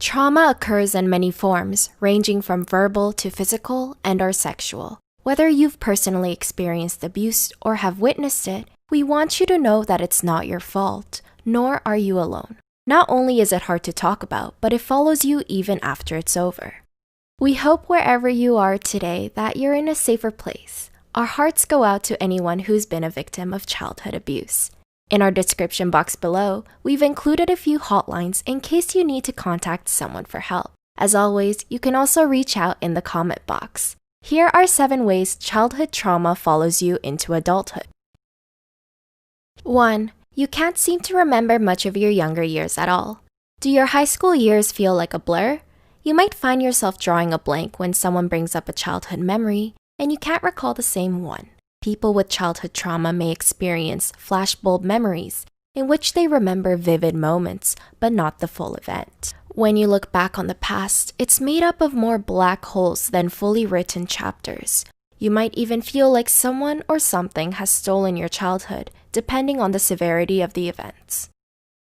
Trauma occurs in many forms, ranging from verbal to physical and/or sexual. Whether you've personally experienced abuse or have witnessed it, we want you to know that it's not your fault, nor are you alone. Not only is it hard to talk about, but it follows you even after it's over. We hope wherever you are today that you're in a safer place. Our hearts go out to anyone who's been a victim of childhood abuse. In our description box below, we've included a few hotlines in case you need to contact someone for help. As always, you can also reach out in the comment box. Here are 7 ways childhood trauma follows you into adulthood. 1. You can't seem to remember much of your younger years at all. Do your high school years feel like a blur? You might find yourself drawing a blank when someone brings up a childhood memory, and you can't recall the same one. People with childhood trauma may experience flashbulb memories, in which they remember vivid moments, but not the full event. When you look back on the past, it's made up of more black holes than fully written chapters. You might even feel like someone or something has stolen your childhood, depending on the severity of the events.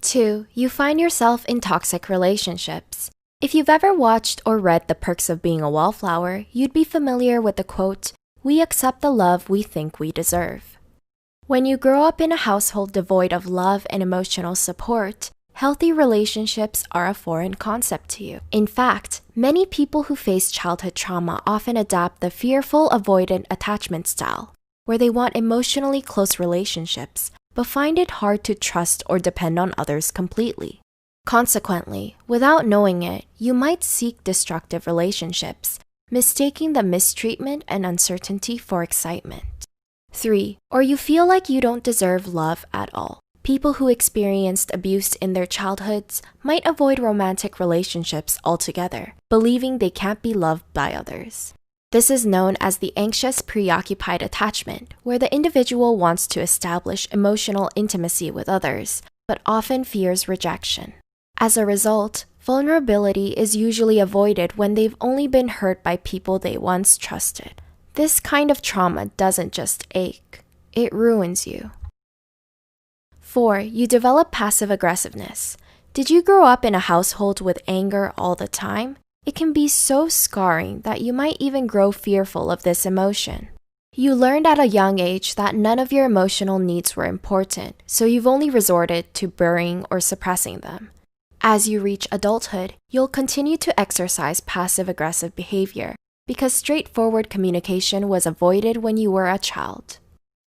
2. You find yourself in toxic relationships. If you've ever watched or read The Perks of Being a Wallflower, you'd be familiar with the quote, "We accept the love we think we deserve." When you grow up in a household devoid of love and emotional support, healthy relationships are a foreign concept to you. In fact, many people who face childhood trauma often adopt the fearful avoidant attachment style, where they want emotionally close relationships, but find it hard to trust or depend on others completely. Consequently, without knowing it, you might seek destructive relationships, mistaking the mistreatment and uncertainty for excitement. 3. Or you feel like you don't deserve love at all. People who experienced abuse in their childhoods might avoid romantic relationships altogether, believing they can't be loved by others. This is known as the anxious preoccupied attachment, where the individual wants to establish emotional intimacy with others, but often fears rejection. As a result, vulnerability is usually avoided when they've only been hurt by people they once trusted. This kind of trauma doesn't just ache, it ruins you. 4. You develop passive aggressiveness. Did you grow up in a household with anger all the time? It can be so scarring that you might even grow fearful of this emotion. You learned at a young age that none of your emotional needs were important, so you've only resorted to burying or suppressing them. As you reach adulthood, you'll continue to exercise passive-aggressive behavior because straightforward communication was avoided when you were a child.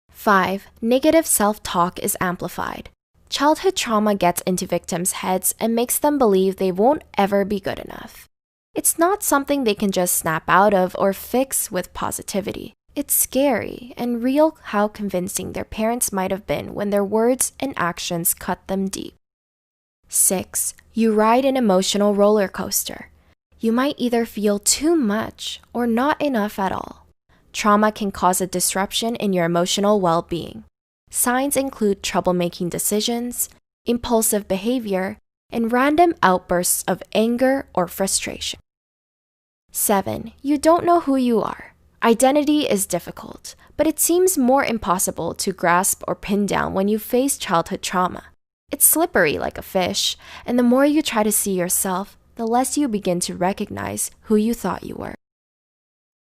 5. Negative self-talk is amplified. Childhood trauma gets into victims' heads and makes them believe they won't ever be good enough. It's not something they can just snap out of or fix with positivity. It's scary and real how convincing their parents might have been when their words and actions cut them deep. 6. You ride an emotional roller coaster. You might either feel too much or not enough at all. Trauma can cause a disruption in your emotional well-being. Signs include trouble-making decisions, impulsive behavior, and random outbursts of anger or frustration. 7. You don't know who you are. Identity is difficult, but it seems more impossible to grasp or pin down when you face childhood trauma. It's slippery like a fish, and the more you try to see yourself, the less you begin to recognize who you thought you were.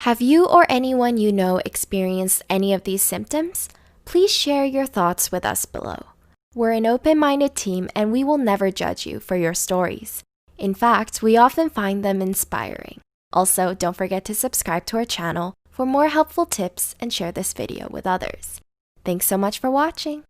Have you or anyone you know experienced any of these symptoms? Please share your thoughts with us below. We're an open-minded team and we will never judge you for your stories. In fact, we often find them inspiring. Also, don't forget to subscribe to our channel for more helpful tips and share this video with others. Thanks so much for watching!